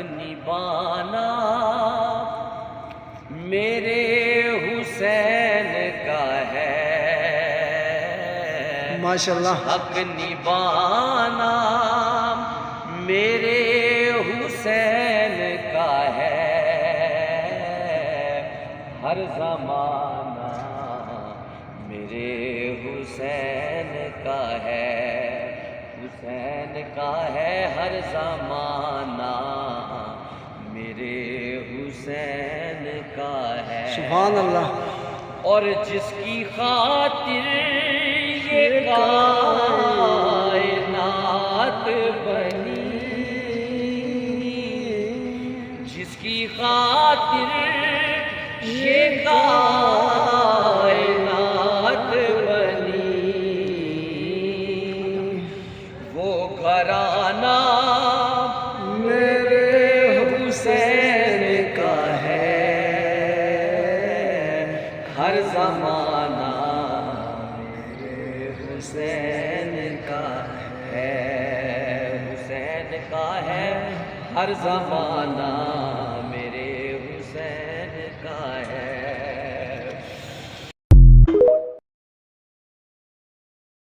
نبھانا میرے حسین کا ہے، ماشاءاللہ حق نبھانا میرے حسین کا ہے، ہر زمانہ میرے حسین کا ہے، حسین کا ہے ہر زمانہ میرے حسین کا ہے۔ سبحان اللہ۔ اور جس کی خاطر یہ کائنات بنی، جس کی خاطر یہ کائنات بنی، وہ گھرانہ میرے حسین کا ہے، ہر زمانہ میرے حسین کا ہے، حسین کا ہے ہر زمانہ میرے حسین کا